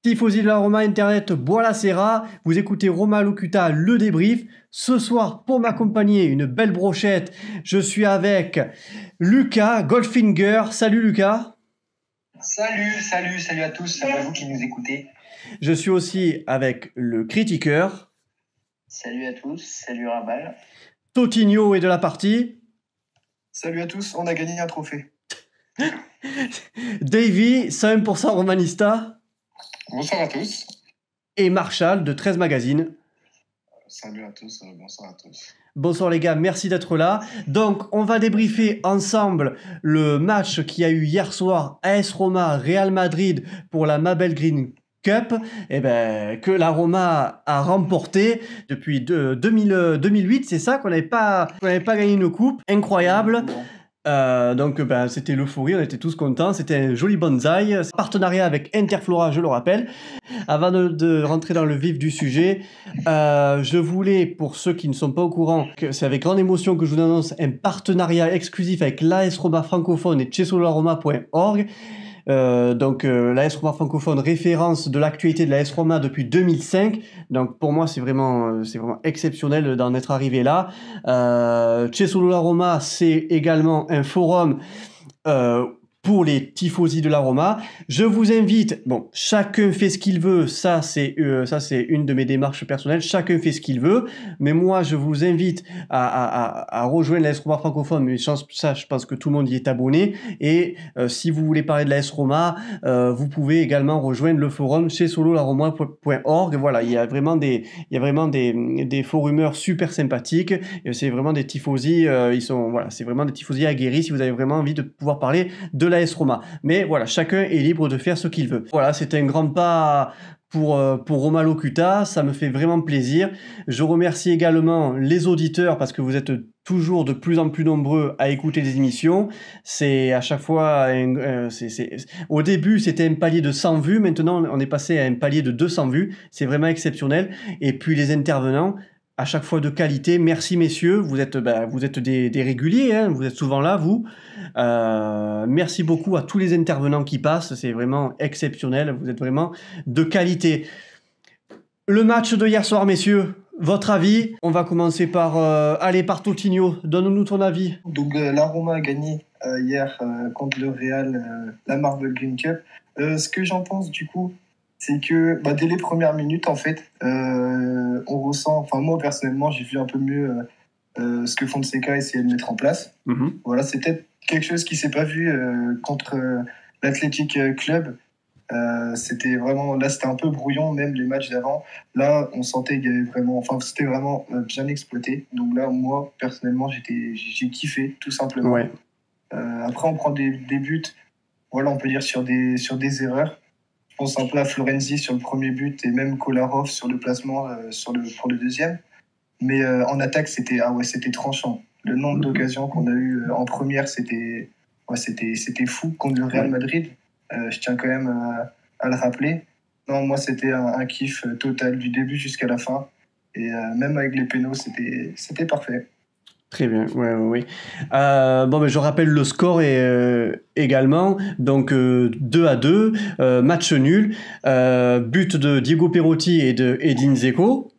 Tifosi de la Roma Internet, buonasera. Vous écoutez Roma Locuta, le débrief. Ce soir, pour m'accompagner, une belle brochette. Je suis avec Lucas Goldfinger. Salut Lucas. Salut à tous, salut à vous qui nous écoutez. Je suis aussi avec le critiqueur. Salut à tous, salut Rabal. Totinho est de la partie. Salut à tous, on a gagné un trophée. Davy, 100% Romanista. Bonsoir à tous. Et Marshall de 13 Magazine. Salut à tous, bonsoir à tous. Bonsoir les gars, merci d'être là. Donc, on va débriefer ensemble le match qui a eu hier soir AS Roma Real Madrid pour la Mabel Green Cup, que la Roma a remporté depuis 2008, c'est ça qu'on n'avait pas gagné une coupe, incroyable. C'était l'euphorie, on était tous contents, c'était un joli bonsaï, partenariat avec Interflora, je le rappelle. Avant de rentrer dans le vif du sujet, je voulais, pour ceux qui ne sont pas au courant, que c'est avec grande émotion que je vous annonce un partenariat exclusif avec l'AS Roma francophone et cesolaroma.org. L'AS Roma francophone, référence de l'actualité de l'AS Roma depuis 2005. Donc pour moi c'est vraiment exceptionnel d'en être arrivé là. Cesolaroma, c'est également un forum pour les tifosi de la Roma. Je vous invite, chacun fait ce qu'il veut, ça c'est une de mes démarches personnelles, chacun fait ce qu'il veut, mais moi je vous invite à rejoindre l'AS Roma francophone, mais je pense que tout le monde y est abonné, et si vous voulez parler de l'AS Roma, vous pouvez également rejoindre le forum chez cesolaroma.org. Voilà, il y a vraiment des forumeurs super sympathiques, et c'est vraiment des tifosi, c'est vraiment des tifosi aguerris si vous avez vraiment envie de pouvoir parler de l'AS Roma. Mais voilà, chacun est libre de faire ce qu'il veut. Voilà, c'était un grand pas pour Roma Locuta, ça me fait vraiment plaisir. Je remercie également les auditeurs parce que vous êtes toujours de plus en plus nombreux à écouter les émissions. C'est à chaque fois... Au début, c'était un palier de 100 vues. Maintenant, on est passé à un palier de 200 vues. C'est vraiment exceptionnel. Et puis les intervenants, à chaque fois de qualité. Merci messieurs, vous êtes des réguliers, hein, vous êtes souvent là, vous. Merci beaucoup à tous les intervenants qui passent, c'est vraiment exceptionnel, vous êtes vraiment de qualité. Le match de hier soir, messieurs, votre avis? On va commencer par Totinho, donne-nous ton avis. Donc la Roma a gagné hier contre le Real la Marble Green Cup. Ce que j'en pense du coup, c'est que dès les premières minutes, en fait, on ressent... Enfin, moi, personnellement, j'ai vu un peu mieux ce que Fonseca essayait de mettre en place. Mm-hmm. Voilà, c'est peut-être quelque chose qui ne s'est pas vu contre l'Athletic Club. C'était un peu brouillon, même les matchs d'avant. Là, on sentait qu'il y avait vraiment... Enfin, c'était vraiment bien exploité. Donc là, moi, personnellement, j'ai kiffé, tout simplement. Ouais. Après, on prend des buts, voilà, on peut dire sur des erreurs. Je pense un peu à Florenzi sur le premier but et même Kolarov sur le placement pour le deuxième. Mais en attaque, c'était tranchant. Le nombre d'occasions qu'on a eu en première, c'était fou contre le Real Madrid. Je tiens quand même à le rappeler. Non, moi, c'était un kiff total du début jusqu'à la fin. Et même avec les pénaux, c'était parfait. Très bien, oui. Je rappelle le score également. Donc 2-2, match nul, but de Diego Perotti et de Edin Dzeko.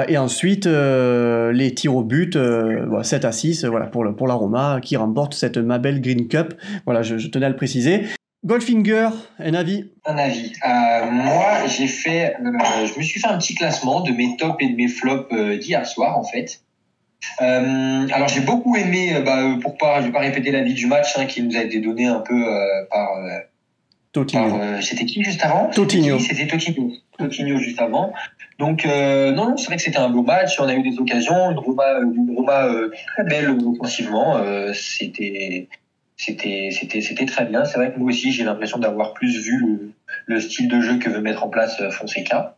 Et ensuite les tirs au but 7-6 pour la Roma qui remporte cette Mabel Green Cup. Voilà, je tenais à le préciser. Goldfinger, un avis? Moi, je me suis fait un petit classement de mes tops et de mes flops d'hier soir en fait. Alors j'ai beaucoup aimé, je vais pas répéter l'avis du match qui nous a été donné un peu par Totinho. C'était qui juste avant? Totinho. C'était Totinho juste avant. Donc non, c'est vrai que c'était un beau match, on a eu des occasions, une Roma très belle offensivement, c'était très bien. C'est vrai que moi aussi j'ai l'impression d'avoir plus vu le style de jeu que veut mettre en place Fonseca.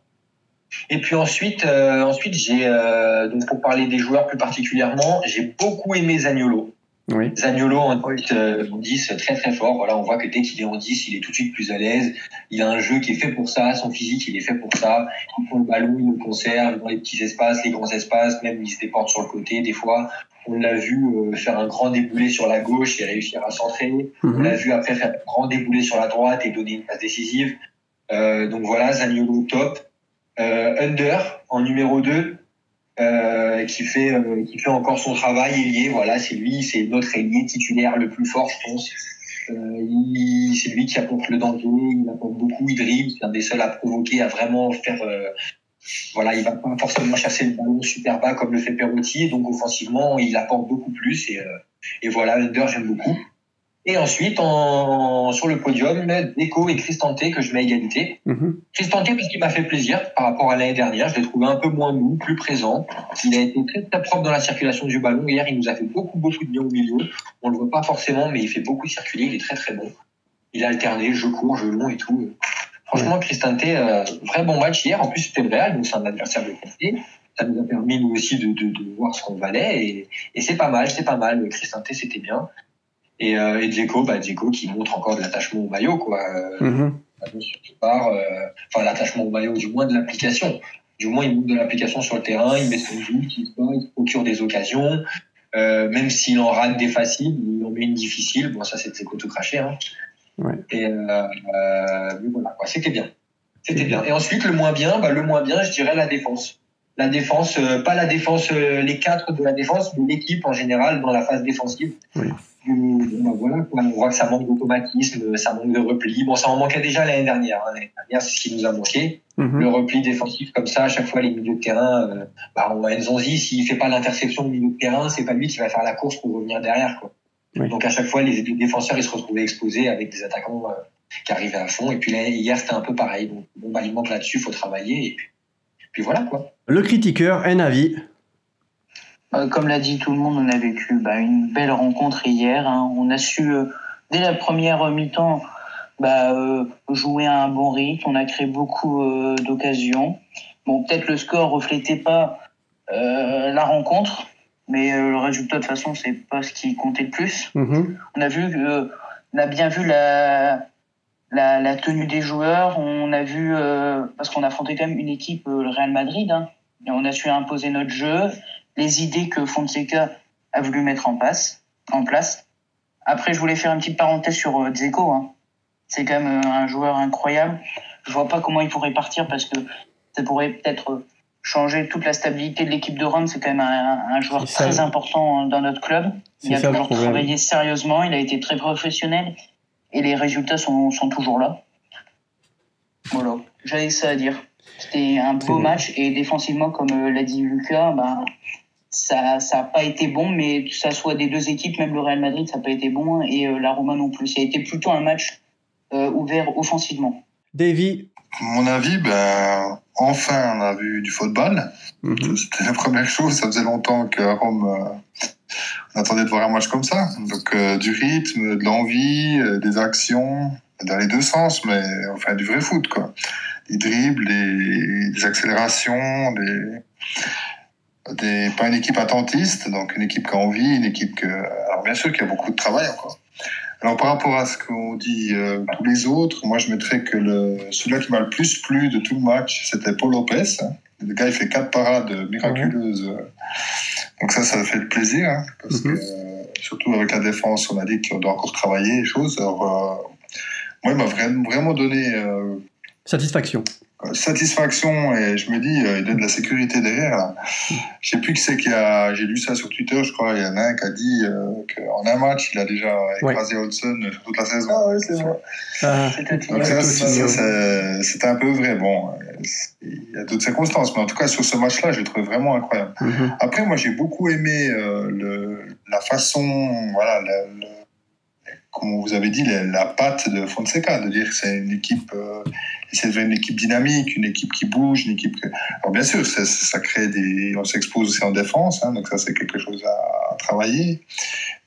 Et puis ensuite donc pour parler des joueurs plus particulièrement, j'ai beaucoup aimé Zaniolo. Oui. Zaniolo en 10 très très fort. Voilà, on voit que dès qu'il est en 10, il est tout de suite plus à l'aise. Il a un jeu qui est fait pour ça, son physique il est fait pour ça. Il prend le ballon, il le conserve dans les petits espaces, les grands espaces, même il se déporte sur le côté. Des fois, on l'a vu faire un grand déboulé sur la gauche et réussir à centrer. On l'a vu après faire un grand déboulé sur la droite et donner une passe décisive. Donc voilà, Zaniolo top. Under en numéro 2, qui fait encore son travail, ailier. Voilà, c'est notre ailier titulaire le plus fort, je pense. C'est lui qui apporte le danger, il apporte beaucoup, il dribble, c'est un des seuls à provoquer, à vraiment faire. Voilà, il va pas forcément chasser le ballon super bas comme le fait Perotti, donc offensivement, il apporte beaucoup plus. Et voilà, Under, j'aime beaucoup. Et ensuite, sur le podium, Dzeko et Cristante que je mets à égalité. Cristante parce qu'il m'a fait plaisir par rapport à l'année dernière. Je l'ai trouvé un peu moins mou, plus présent. Il a été très, très propre dans la circulation du ballon. Hier, il nous a fait beaucoup de bien au milieu. On le voit pas forcément, mais il fait beaucoup circuler. Il est très, très bon. Il a alterné jeu court, jeu long et tout. Franchement, Cristante, vrai bon match hier. En plus, c'était le Real, donc c'est un adversaire de qualité. Ça nous a permis, nous aussi, de voir ce qu'on valait. Et c'est pas mal, Cristante, c'était bien. Et Dzeko qui montre encore de l'attachement au maillot, quoi. L'attachement au maillot, du moins de l'application. Du moins, il montre de l'application sur le terrain, il met son but, il se procure des occasions. Même s'il en rate des faciles, il en met une difficile. Bon, ça, c'est Dzeko tout craché, hein. Ouais. Et mais voilà, quoi. C'était bien. Et ensuite, le moins bien, je dirais la défense. La défense, pas la défense, les 4 de la défense, mais l'équipe en général dans la phase défensive. Oui. Voilà, on voit que ça manque d'automatisme, ça manque de repli. Bon, ça en manquait déjà l'année dernière. L'année dernière, c'est ce qui nous a manqué. Le repli défensif comme ça, à chaque fois les milieux de terrain, on voit Nzonzi, s'il fait pas l'interception au milieu de terrain, c'est pas lui qui va faire la course pour revenir derrière, quoi. Oui. Donc à chaque fois, les défenseurs, ils se retrouvaient exposés avec des attaquants qui arrivaient à fond. Et puis là, hier, c'était un peu pareil. Donc il manque là-dessus, il faut travailler. Et puis voilà, quoi. Le critiqueur, un avis. Comme l'a dit tout le monde, on a vécu une belle rencontre hier. Hein. On a su, dès la première mi-temps, jouer à un bon rythme. On a créé beaucoup d'occasions. Bon, peut-être le score reflétait pas la rencontre, mais le résultat, de toute façon, c'est pas ce qui comptait le plus. On a bien vu la tenue des joueurs. On a vu, parce qu'on affrontait quand même une équipe, le Real Madrid, hein, et on a su imposer notre jeu. Les idées que Fonseca a voulu mettre en place. Après, je voulais faire une petite parenthèse sur Dzeko. Hein. C'est quand même un joueur incroyable. Je vois pas comment il pourrait partir parce que ça pourrait peut-être changer toute la stabilité de l'équipe de Rome. C'est quand même un joueur très important dans notre club. Il a toujours travaillé sérieusement. Il a été très professionnel et les résultats sont toujours là. Voilà, j'avais ça à dire. C'était un beau match et défensivement, comme l'a dit Lucas, ça a pas été bon, mais que ça soit des deux équipes, même le Real Madrid, ça n'a pas été bon et la Roma non plus. Ça a été plutôt un match ouvert offensivement. Davy. Mon avis, enfin on a vu du football. C'était la première chose. Ça faisait longtemps qu'à Rome, on attendait de voir un match comme ça. Donc du rythme, de l'envie, des actions dans les deux sens, mais enfin du vrai foot, quoi. Des dribbles, des accélérations, pas une équipe attentiste, donc une équipe qui a envie, une équipe alors bien sûr qu'il y a beaucoup de travail encore. Alors par rapport à ce qu'ont dit tous les autres, moi je mettrais que celui-là qui m'a le plus plu de tout le match, c'était Paul Lopez. Hein. Le gars il fait 4 parades miraculeuses, donc ça fait plaisir, hein, parce que surtout avec la défense, on a dit qu'on doit encore travailler les choses. Alors moi il m'a vraiment donné satisfaction, et je me dis il donne de la sécurité derrière là. Je sais plus qui c'est j'ai lu ça sur Twitter, je crois. Il y en a un qui a dit qu'en un match il a déjà écrasé Hodgson sur toute la saison. Ah ouais, c'est vrai. Donc ça c'était un peu vrai. Bon, il y a d'autres circonstances, mais en tout cas sur ce match-là, je l'ai trouvé vraiment incroyable. Après, moi j'ai beaucoup aimé la façon, voilà, comme vous avez dit, la patte de Fonseca, de dire que c'est une équipe, c'est une équipe dynamique, une équipe qui bouge, une équipe. Alors bien sûr, ça crée on s'expose aussi en défense, hein, donc ça c'est quelque chose à travailler.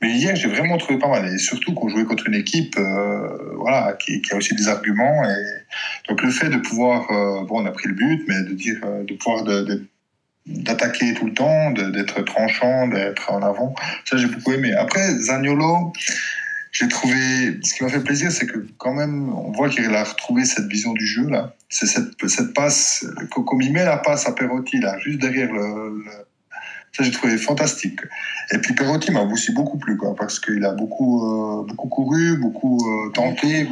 Mais hier, j'ai vraiment trouvé pas mal, et surtout qu'on jouait contre une équipe, voilà, qui a aussi des arguments, et donc le fait de pouvoir, on a pris le but, mais de pouvoir d'attaquer tout le temps, d'être tranchant, d'être en avant, ça j'ai beaucoup aimé. Après, Zaniolo. J'ai trouvé, ce qui m'a fait plaisir, c'est que quand même, on voit qu'il a retrouvé cette vision du jeu, là. C'est cette passe, comme il met la passe à Perotti, là, juste derrière Ça, j'ai trouvé fantastique. Et puis Perotti m'a aussi beaucoup plu, quoi, parce qu'il a beaucoup couru, beaucoup tenté,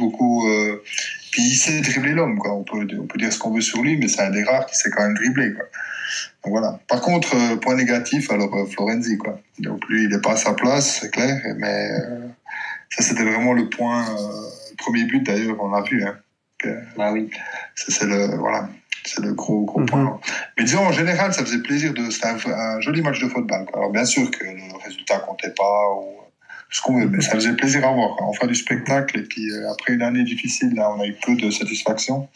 puis il sait dribbler l'homme, quoi. On peut dire ce qu'on veut sur lui, mais c'est un des rares qui sait quand même dribbler, quoi. Donc voilà. Par contre, point négatif, alors Florenzi, quoi. Donc lui, il n'est pas à sa place, c'est clair, mais ça, c'était vraiment le point. Premier but, d'ailleurs, on l'a vu, hein. Bah oui. C'est le gros point. Mais disons, en général, ça faisait plaisir. C'était un joli match de football, quoi. Alors bien sûr que le résultat comptait pas ou ce qu'on veut, mais ça faisait plaisir à voir, quoi. On fait du spectacle et puis après une année difficile, là, on a eu peu de satisfaction.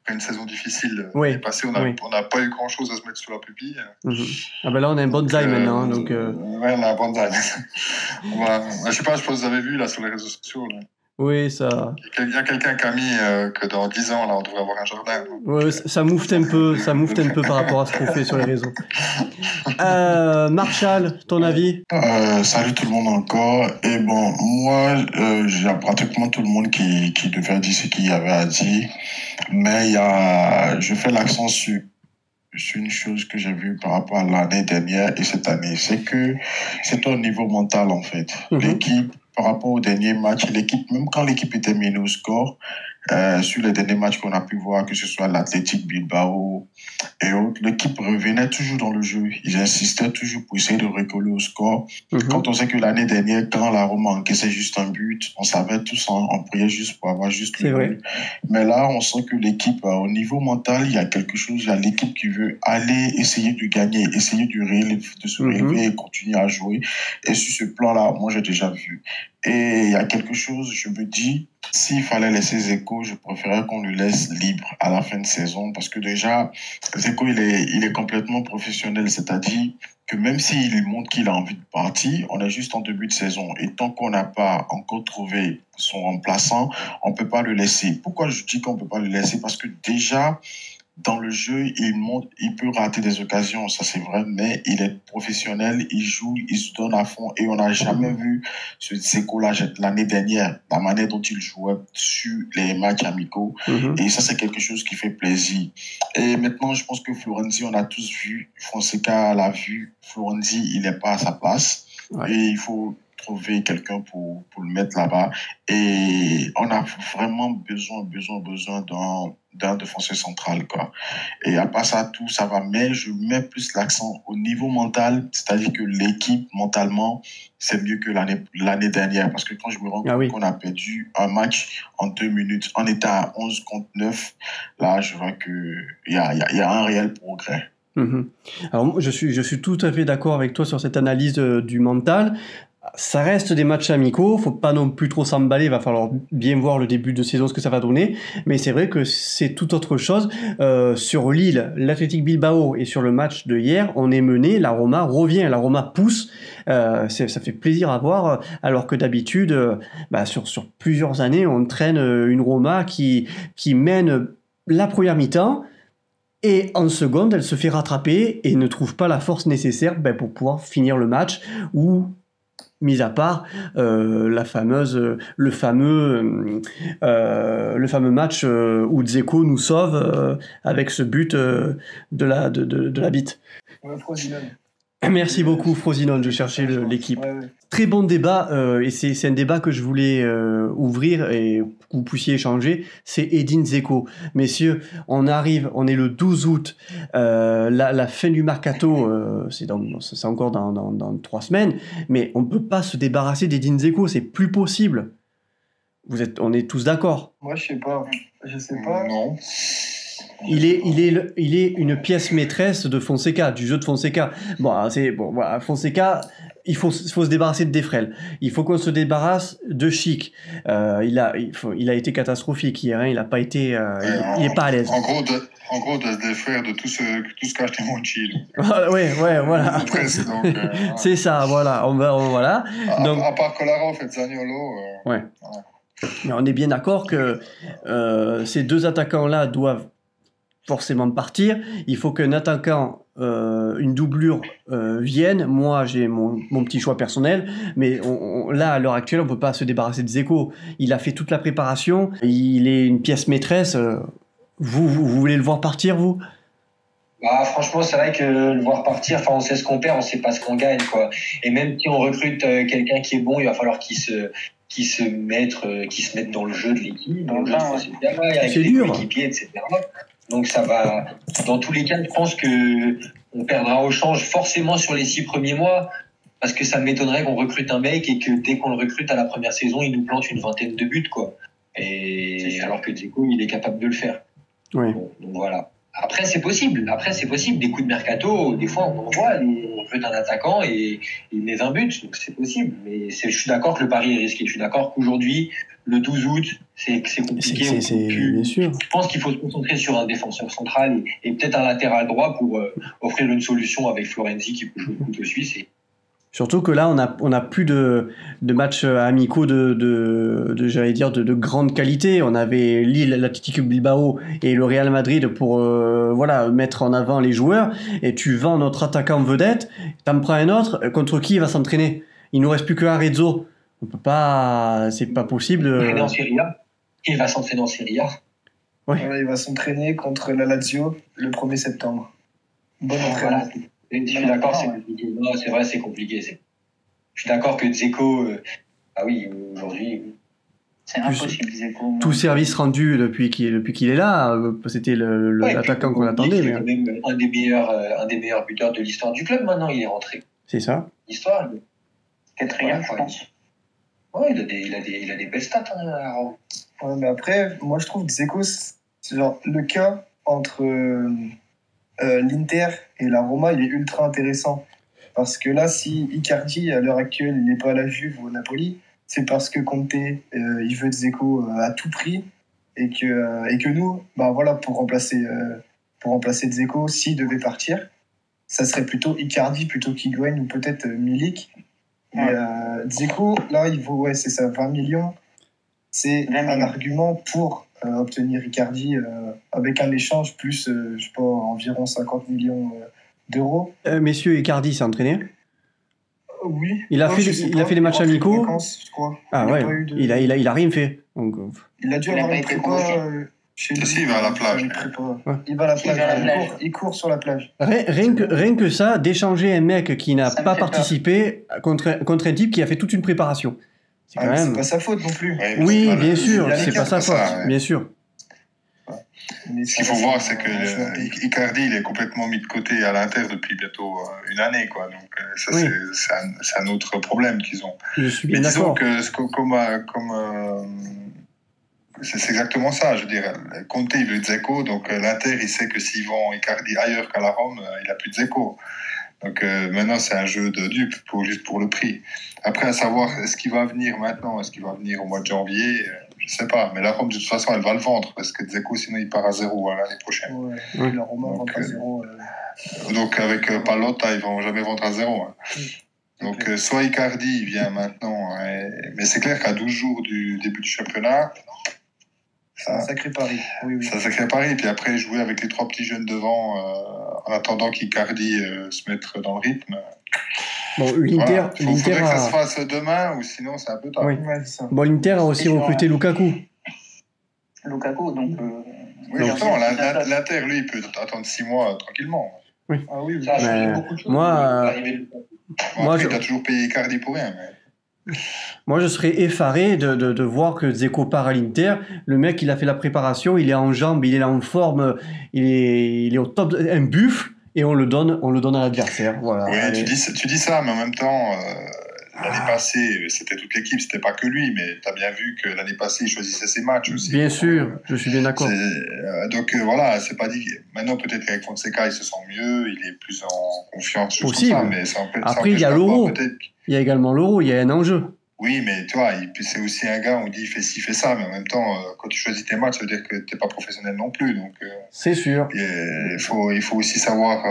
Après une saison difficile passée, on n'a pas eu grand-chose à se mettre sous la pupille. Ah ben là, on a un bonsaï maintenant. Donc Ouais, on a un bonsaï. Je sais pas, je pense que vous avez vu là sur les réseaux sociaux. Là. Oui, ça. Il y a quelqu'un qui a mis que dans 10 ans, là, on devrait avoir un jardin. Ouais, ça moufte un peu par rapport à ce qu'on fait sur les réseaux. Marshall, ton avis? Salut tout le monde encore. Et bon, moi, j'ai pratiquement tout le monde qui devait dire ce qu'il y avait à dire. Mais je fais l'accent sur une chose que j'ai vue par rapport à l'année dernière et cette année. C'est que c'est au niveau mental, en fait. L'équipe, par rapport au dernier match, l'équipe, même quand l'équipe était menée au score, sur les derniers matchs qu'on a pu voir, que ce soit l'Athletic Bilbao et autres, l'équipe revenait toujours dans le jeu. Ils insistaient toujours pour essayer de recoller au score. Quand on sait que l'année dernière, quand la Roma encaissait juste un but, on savait tous, on priait juste pour avoir juste le but. Mais là, on sent que l'équipe, au niveau mental, il y a quelque chose, il y a l'équipe qui veut aller essayer de gagner, essayer de se relever et continuer à jouer. Et sur ce plan-là, moi, j'ai déjà vu. Et il y a quelque chose, je me dis, s'il fallait laisser Zeko, je préférais qu'on le laisse libre à la fin de saison parce que déjà, Zeko, il est complètement professionnel, c'est-à-dire que même s'il montre qu'il a envie de partir, on est juste en début de saison et tant qu'on n'a pas encore trouvé son remplaçant, on ne peut pas le laisser. Pourquoi je dis qu'on ne peut pas le laisser? Parce que déjà, dans le jeu, il peut rater des occasions, ça c'est vrai, mais il est professionnel, il joue, il se donne à fond et on n'a jamais vu ce Zeko l'année dernière, la manière dont il jouait sur les matchs amicaux et ça c'est quelque chose qui fait plaisir. Et maintenant, je pense que Florenzi, on a tous vu, Fonseca l'a vu, Florenzi, il n'est pas à sa place et il faut trouver quelqu'un pour le mettre là-bas et on a vraiment besoin d'un défenseur central, quoi. Et à part ça, tout ça va, mais je mets plus l'accent au niveau mental, c'est-à-dire que l'équipe, mentalement, c'est mieux que l'année dernière, parce que quand je me rends compte qu'on a perdu un match en 2 minutes, on était à 11 contre 9, là, je vois qu'il y a un réel progrès. Alors, je suis tout à fait d'accord avec toi sur cette analyse du mental. Ça reste des matchs amicaux, faut pas non plus trop s'emballer, va falloir bien voir le début de saison, ce que ça va donner, mais c'est vrai que c'est tout autre chose. Sur Lille, l'Athletic Bilbao et sur le match de hier, on est mené, la Roma revient, la Roma pousse, ça fait plaisir à voir, alors que d'habitude, sur plusieurs années, on traîne une Roma qui mène la première mi-temps, et en seconde, elle se fait rattraper et ne trouve pas la force nécessaire pour pouvoir finir le match, ou mis à part le fameux match où Dzeko nous sauve avec ce but de la bite. Frosinone. Merci beaucoup Frosinone, je cherchais l'équipe. Très bon débat, et c'est un débat que je voulais ouvrir et que vous puissiez échanger, c'est Edin Dzeko. Messieurs, on est le 12 août, la fin du mercato, c'est encore dans 3 semaines, mais on ne peut pas se débarrasser d'Edin Dzeko, c'est plus possible. On est tous d'accord? Moi je sais pas. Non. Il est une pièce maîtresse de Fonseca, du jeu de Fonseca. Voilà, Fonseca, il faut se débarrasser de Defrel. Il faut qu'on se débarrasse de Chic. Il a été catastrophique hier, hein, il a pas été, il est pas à l'aise. En gros, de se défaire de tout ce qu'a acheté Monchi. Ouais, voilà. Presque, donc, c'est ça, voilà. Voilà. Donc, à part Kolarov et Zaniolo. Ouais. Voilà. Mais on est bien d'accord que ces deux attaquants-là doivent forcément partir. Il faut qu'un attaquant, une doublure vienne. Moi, j'ai mon petit choix personnel, mais là, à l'heure actuelle, on ne peut pas se débarrasser de Dzeko. Il a fait toute la préparation, il est une pièce maîtresse. Vous voulez le voir partir, vous? Bah, franchement, c'est vrai que le voir partir, enfin, on sait ce qu'on perd, on sait pas ce qu'on gagne, quoi. Et même si on recrute quelqu'un qui est bon, il va falloir qu'il se mette dans le jeu de l'équipe, dans le jeu, etc., avec C'est les dur. coéquipiers, etc. Donc ça va, dans tous les cas, je pense que on perdra au change forcément sur les 6 premiers mois, parce que ça m'étonnerait qu'on recrute un mec et que dès qu'on le recrute à la première saison, il nous plante une vingtaine de buts, quoi. Et alors que Dzeko, il est capable de le faire. Oui. Bon, donc voilà. Après, c'est possible. Des coups de mercato, des fois, on en voit, on recrute un attaquant et il met 20 buts. Donc, c'est possible. Mais je suis d'accord que le pari est risqué. Je suis d'accord qu'aujourd'hui, le 12 août, c'est compliqué. Bien sûr. Je pense qu'il faut se concentrer sur un défenseur central et peut-être un latéral droit pour offrir une solution avec Florenzi qui peut jouer le couteau suisse. Surtout que là, on a plus de matchs amicaux j'allais dire, de grande qualité. On avait Lille, l'Atlético Bilbao et le Real Madrid pour mettre en avant les joueurs. Et tu vends notre attaquant vedette, t'en prends un autre. Contre qui il va s'entraîner? Il nous reste plus que Arezzo. On peut pas, c'est pas possible. En Serie A. Il va s'entraîner en Serie A. Ouais. Voilà, il va s'entraîner contre la Lazio le 1er septembre. Bon entraînement. Je suis d'accord, c'est compliqué. Non, c'est vrai, c'est compliqué. Je suis d'accord que Dzeko, aujourd'hui. C'est impossible, Dzeko. Tout service rendu depuis qu'il est là, c'était l'attaquant qu'on attendait. C'est quand même un des meilleurs buteurs de l'histoire du club maintenant, il est rentré. C'est ça. L'histoire. 4e, je pense. Ouais, il a des belles stats, à Rome. Ouais, mais après, moi je trouve que Dzeko, c'est genre le cas entre l'Inter et la Roma, il est ultra intéressant. Parce que là, si Icardi, à l'heure actuelle, il n'est pas à la Juve ou au Napoli, c'est parce que Conte, il veut Dzeko à tout prix. Et que nous, pour remplacer Dzeko, s'il devait partir, ça serait plutôt Icardi plutôt qu'Higuaín ou peut-être Milik. Mais Dzeko, là, il vaut, c'est ça, 20 millions. C'est un argument pour obtenir Icardi avec un échange plus, je sais pas, environ 50 millions d'euros. Messieurs, Icardi s'est entraîné? Oui. Il a fait des matchs amicaux. Je crois. Ah ouais. Il a rien fait. Donc, il a dû avoir une prépa chez lui. Si, il va à la plage. Ouais. Il va à la plage. Il court sur la plage. Rien que ça, d'échanger un mec qui n'a pas participé contre un type qui a fait toute une préparation. C'est pas sa faute non plus. Oui, bien sûr, c'est pas sa faute, bien sûr. Ce qu'il faut voir, c'est que Icardi, il est complètement mis de côté à l'Inter depuis bientôt une année, quoi. Donc ça, c'est un autre problème qu'ils ont. Je suis bien d'accord. C'est exactement ça, je veux dire. Conte, il veut Dzeko, donc l'Inter, il sait que s'ils vend Icardi ailleurs qu'à la Rome, il a plus de Dzeko. Donc maintenant, c'est un jeu de dupes juste pour le prix. Après, à savoir, est-ce qu'il va venir maintenant? Est-ce qu'il va venir au mois de janvier? Je sais pas. Mais la Rome, de toute façon, elle va le vendre parce que Dzeko, sinon, il part à 0 l'année prochaine. Ouais. La Roma vend à 0. Donc, avec Pallotta, ils vont jamais vendre à 0. Donc, soit Icardi vient maintenant, mais c'est clair qu'à 12 jours du début du championnat, c'est un sacré pari. Oui. C'est un sacré pari. Et puis après, jouer avec les 3 petits jeunes devant en attendant qu'Icardi se mette dans le rythme. Bon, l'Inter, il faudrait que ça se fasse demain ou sinon c'est un peu tard. Oui. Bon, l'Inter a aussi recruté Lukaku. Donc. Oui, justement, l'Inter, lui, il peut attendre 6 mois tranquillement. Oui. Ah oui, ça a changé beaucoup de choses. Moi, il a toujours payé Icardi pour rien. Moi, je serais effaré de voir que Dzeko part à l'Inter. Le mec, il a fait la préparation, il est en jambes, il est en forme, il est au top, un buffle, et on le donne à l'adversaire. Voilà. Oui, tu dis ça, mais en même temps, l'année passée, c'était toute l'équipe, c'était pas que lui, mais tu as bien vu que l'année passée, il choisissait ses matchs aussi. Bien sûr, je suis bien d'accord. Donc voilà, c'est pas dit. Maintenant, peut-être qu'avec Fonseca, il se sent mieux, il est plus en confiance. Possible. Ça, mais après, il y a l'Euro. Il y a également l'Euro, il y a un enjeu. Oui, mais toi, c'est aussi un gars, on dit il fait ci, fait ça, mais en même temps, quand tu choisis tes matchs, ça veut dire que tu n'es pas professionnel non plus. Donc, c'est sûr. Il faut aussi savoir,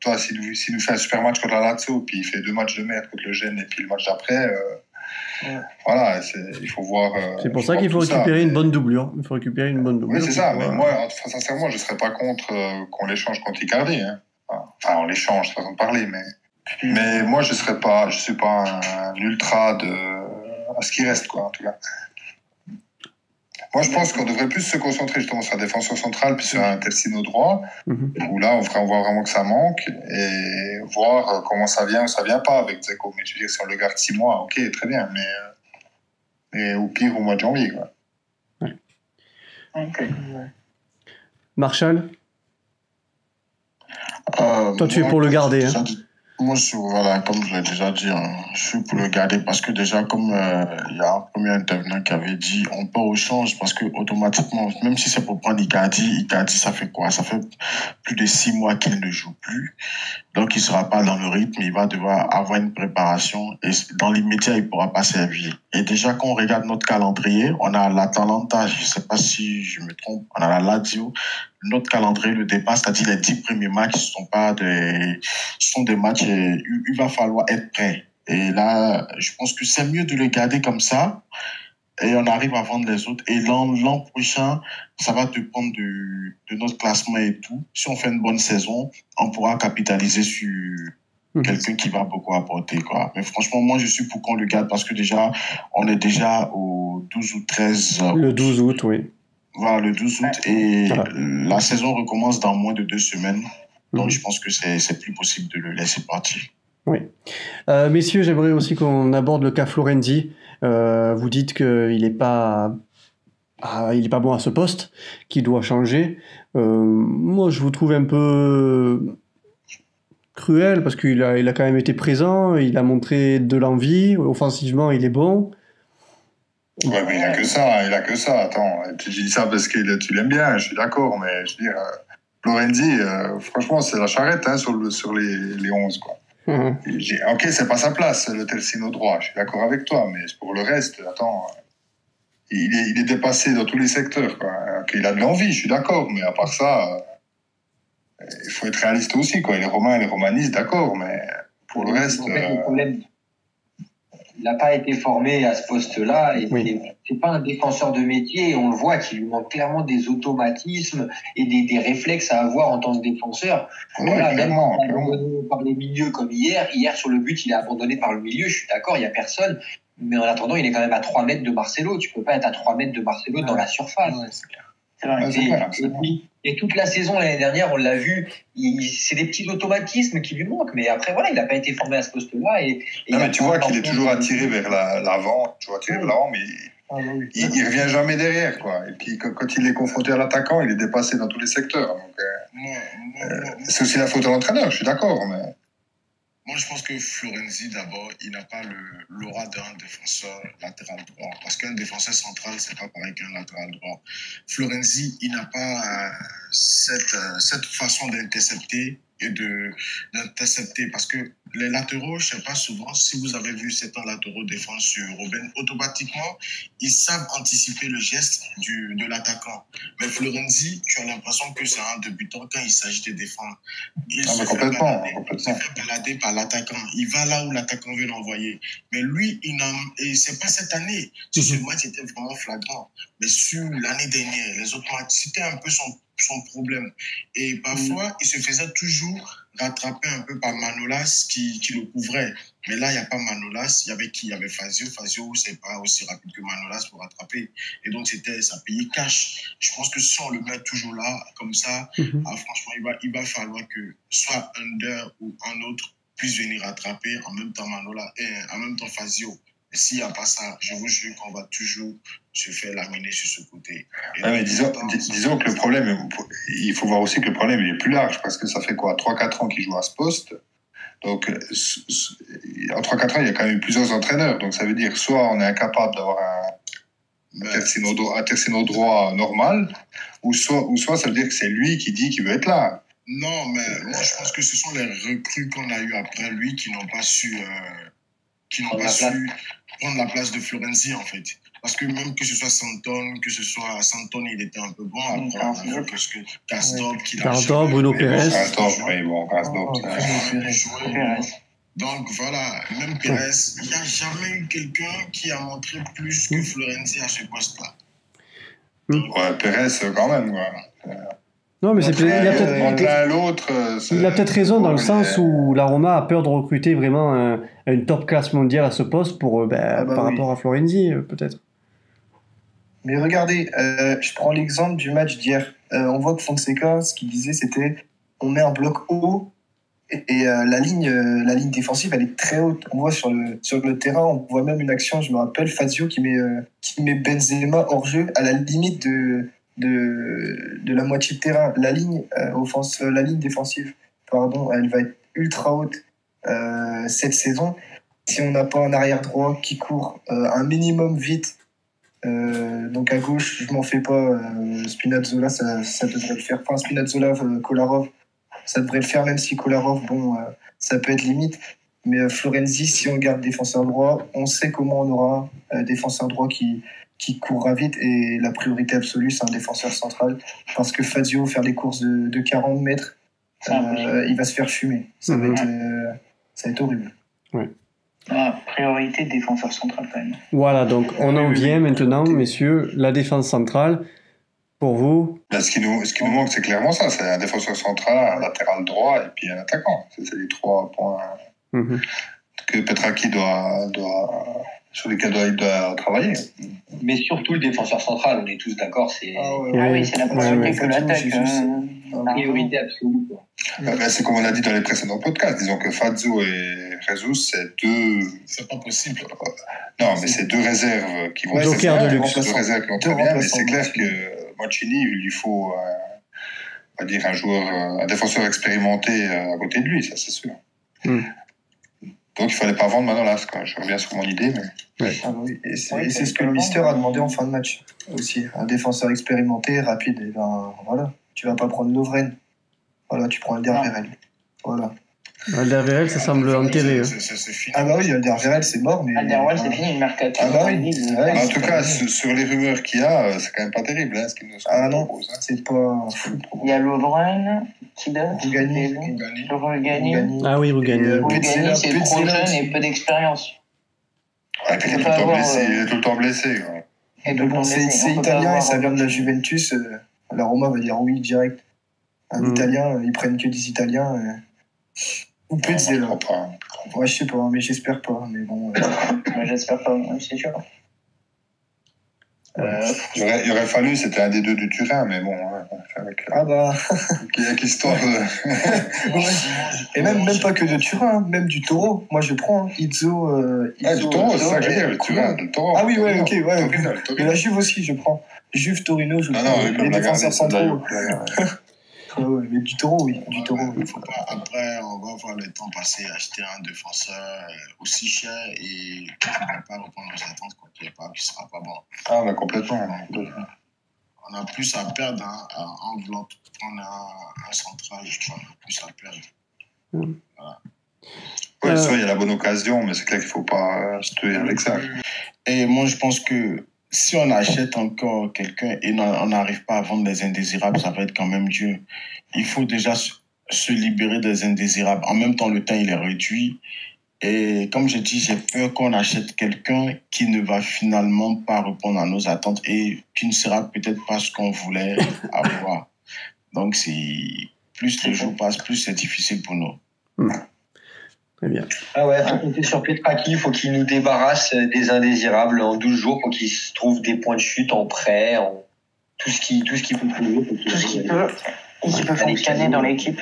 toi, s'il nous fait un super match contre la Lazio, puis il fait 2 matchs de merde contre le Gênes, et puis le match d'après, voilà, il faut voir. C'est pour ça qu'il faut récupérer une bonne doublure. Il faut récupérer une bonne doublure. Oui, c'est ça, mais moi, sincèrement, je ne serais pas contre qu'on l'échange contre Icardi. Hein. Enfin, on l'échange, façon de parler, mais moi, je suis pas un ultra à ce qui reste, quoi, en tout cas. Moi, je pense qu'on devrait plus se concentrer justement sur un défenseur central puis sur un Telsino droit, où là, on voit vraiment que ça manque et voir comment ça vient ou ça vient pas avec Dzeko. Mais je veux dire, si on le garde 6 mois, ok, très bien, mais au pire, au mois de janvier, quoi. Ouais. Okay. Marshall, toi, tu es pour le garder. Hein. Moi, voilà, comme je l'ai déjà dit, je suis pour le garder parce que déjà, comme il y a un premier intervenant qui avait dit, on peut au change parce que automatiquement, même si c'est pour prendre Icardi, ça fait quoi? Ça fait plus de 6 mois qu'il ne joue plus. Donc, il ne sera pas dans le rythme, il va devoir avoir une préparation et dans l'immédiat, il ne pourra pas servir. Et déjà, quand on regarde notre calendrier, on a l'Atalanta, je ne sais pas si je me trompe, on a la Lazio. Notre calendrier le dépasse, c'est-à-dire les 10 premiers matchs sont des matchs, il va falloir être prêt. Et là, je pense que c'est mieux de le garder comme ça et on arrive à vendre les autres. Et l'an prochain, ça va dépendre de notre classement et tout. Si on fait une bonne saison, on pourra capitaliser sur quelqu'un qui va beaucoup apporter, quoi. Mais franchement, moi, je suis pour qu'on le garde parce que déjà, on est déjà au 12 ou 13 août. Le 12 août, oui. Voilà, le 12 août. Et la saison recommence dans moins de 2 semaines. Donc, je pense que c'est plus possible de le laisser partir. Oui. Messieurs, j'aimerais aussi qu'on aborde le cas Florenzi. Vous dites qu'il n'est pas bon à ce poste, qu'il doit changer. Moi, je vous trouve un peu cruel parce qu'il a quand même été présent, il a montré de l'envie, offensivement, il est bon. Ouais, mais il a que ça. Attends, tu dis ça parce que tu l'aimes bien, je suis d'accord, mais je veux dire, Florenzi, franchement, c'est la charrette sur les 11, quoi. Ok, c'est pas sa place, le Telsino droit, je suis d'accord avec toi, mais pour le reste, attends, il est dépassé dans tous les secteurs, quoi. Ok, il a de l'envie, je suis d'accord, mais à part ça, il faut être réaliste aussi, quoi. Il est romain, il est romaniste, d'accord, mais pour le reste... Le problème, il n'a pas été formé à ce poste-là, et c'est pas un défenseur de métier, et on le voit qu'il lui manque clairement des automatismes et des réflexes à avoir en tant que défenseur. Oui, voilà, clairement. Par les milieux comme hier sur le but, il est abandonné par le milieu, je suis d'accord, il n'y a personne, mais en attendant, il est quand même à 3 mètres de Marcelo, tu peux pas être à 3 mètres de Marcelo dans la surface. Ouais, c'est clair. Et toute la saison l'année dernière, on l'a vu, c'est des petits automatismes qui lui manquent, mais après voilà, il n'a pas été formé à ce poste-là. Non, mais tu vois qu'il est toujours attiré vers l'avant, mais il revient jamais derrière, quoi. Et puis quand il est confronté à l'attaquant, il est dépassé dans tous les secteurs. Donc, c'est aussi la faute de l'entraîneur, je suis d'accord, mais... Moi, je pense que Florenzi, d'abord, il n'a pas l'aura d'un défenseur latéral droit. Parce qu'un défenseur central, c'est pas pareil qu'un latéral droit. Florenzi, il n'a pas cette façon d'intercepter et d'intercepter. Parce que les latéraux, je sais pas souvent, si vous avez vu certains latéraux défense sur Robben, automatiquement, ils savent anticiper le geste de l'attaquant. Mais Florenzi, tu as l'impression que c'est un débutant quand il s'agit de défendre. Il se fait balader par l'attaquant. Il va là où l'attaquant veut l'envoyer. Mais lui, et c'est pas cette année. Ce match était vraiment flagrant. Mais sur l'année dernière, les autres matchs, c'était un peu son problème. Et parfois, il se faisait toujours rattraper un peu par Manolas qui le couvrait. Mais là, il n'y a pas Manolas. Il y avait qui? Il y avait Fazio. Fazio, c'est pas aussi rapide que Manolas pour rattraper. Et donc, ça payait cash. Je pense que si on le met toujours là, comme ça, franchement, il va falloir que soit Under ou un autre puisse venir rattraper en même temps Manolas et en même temps Fazio. Et s'il n'y a pas ça, je vous jure qu'on va toujours se faire laminer sur ce côté. Mais disons que le problème, il faut voir aussi que le problème il est plus large, parce que ça fait quoi, 3-4 ans qu'il joue à ce poste. Donc, en 3-4 ans, il y a quand même eu plusieurs entraîneurs. Donc, ça veut dire soit on est incapable d'avoir un Telsino droit normal, ou soit ça veut dire que c'est lui qui dit qu'il veut être là. Non, mais moi, je pense que ce sont les recrues qu'on a eu après lui qui n'ont pas su prendre la place de Florenzi, en fait. Parce que même que ce soit Santon, il était un peu bon. Après, on a vu que Karsdorp, Bruno Pérez. Donc voilà, même Pérez, il n'y a jamais eu quelqu'un qui a montré plus que Florenzi à ce poste-là. Ouais, Pérez, quand même, quoi. Non, mais il a peut-être raison dans le sens où la Roma a peur de recruter vraiment une top classe mondiale à ce poste par rapport à Florenzi, peut-être. Mais regardez, je prends l'exemple du match d'hier. On voit que Fonseca, ce qu'il disait, c'était on met un bloc haut et la ligne défensive, elle est très haute. On voit sur le terrain, on voit même une action, je me rappelle, Fazio qui met Benzema hors jeu à la limite de la moitié de terrain. La ligne défensive, pardon, elle va être ultra haute cette saison. Si on n'a pas un arrière droit qui court un minimum vite, donc à gauche, je m'en fais pas. Spinazzola, ça devrait le faire. Enfin, Spinazzola, Kolarov, ça devrait le faire, même si Kolarov, ça peut être limite. Mais Florenzi, si on garde défenseur droit, on sait comment on aura un défenseur droit qui courra vite. Et la priorité absolue, c'est un défenseur central. Parce que Fazio, faire des courses de 40 mètres, il va se faire fumer. Ça va être horrible. Ouais. Priorité défenseur central quand même. Voilà, donc on en vient maintenant, messieurs, la défense centrale. Pour vous? Ce qui nous manque, c'est clairement ça. C'est un défenseur central, un latéral droit et puis un attaquant. C'est les 3 points que Petraki sur lesquels il doit travailler. Mais surtout le défenseur central, on est tous d'accord, c'est c'est la priorité que l'attaque. priorité absolue. C'est comme on a dit dans les précédents podcasts. Disons que Fazio et Jesus, c'est deux. C'est pas possible. Non, mais c'est 2 réserves qui vont très bien. 2 réserves qui vont très bien, mais c'est clair que Mancini, il lui faut on va dire un défenseur expérimenté à côté de lui, ça c'est sûr. Donc il fallait pas vendre Manolas, quoi. Je reviens sur mon idée, mais. Ouais. Ah bah oui. Et c'est ce que le Mister a demandé en fin de match aussi. Un défenseur expérimenté, rapide. Et ben voilà, tu vas pas prendre Lovren. Voilà, tu prends Alderweireld. Voilà. Alderweireld, ça semble enterré. C'est fini. Ah bah oui, Alderweireld, c'est mort, mais. Alderweireld, c'est fini, le mercato. Ah bah oui. En tout cas, sur les rumeurs qu'il y a, c'est quand même pas terrible, ce qu'ils nous proposent. C'est pas. Il y a Lovren, qui d'autre Rougani. Rougani. Ah oui, Rougani. Rougani, c'est trop jeune et peu d'expérience. Ouais, puis il est tout le temps blessé. Quoi. C'est italien et ça vient de la Juventus. La Roma va dire oui direct. Un Italien, ils prennent que des Italiens. Ou Pezzella. Ouais, je sais pas, mais j'espère pas. Mais bon. Moi, j'espère pas, c'est sûr. Il aurait fallu, c'était un des 2 du Turin, mais bon. Ah bah. Avec l'histoire de. Ouais. Et même pas que de Turin, même du Taureau. Moi, je prends Izzo. Du Taureau, c'est ça que je veux dire, le Turin, le Taureau. Ah oui, ouais, ok, ouais. Mais la Juve aussi, je prends. Juve, Torino, je prends. Les défenseurs centraux. Ouais, mais du Taureau, oui. Du Taureau. Il faut pas. Après, on va voir le temps passer à acheter un défenseur aussi cher et qui ne va pas répondre aux attentes qui ne sera pas bon. Ah, mais complètement. On a plus à perdre en voulant prendre un central. On a plus à perdre. Voilà. Oui, ça, il y a la bonne occasion, mais c'est clair qu'il ne faut pas se tuer avec ça. Et moi, je pense que si on achète encore quelqu'un et on n'arrive pas à vendre des indésirables, ça va être quand même dur. Il faut déjà se libérer des indésirables. En même temps, le temps, il est réduit. Et comme je dis, j'ai peur qu'on achète quelqu'un qui ne va finalement pas répondre à nos attentes et qui ne sera peut-être pas ce qu'on voulait avoir. Donc, plus les jours passent, plus c'est difficile pour nous. Très bien. Ah ouais, faut compter sur Petraki, il faut qu'il nous débarrasse des indésirables en 12 jours, faut qu'il se trouve des points de chute en prêt, tout ce qui peut trouver. Tout ce qui peut fonctionner dans l'équipe.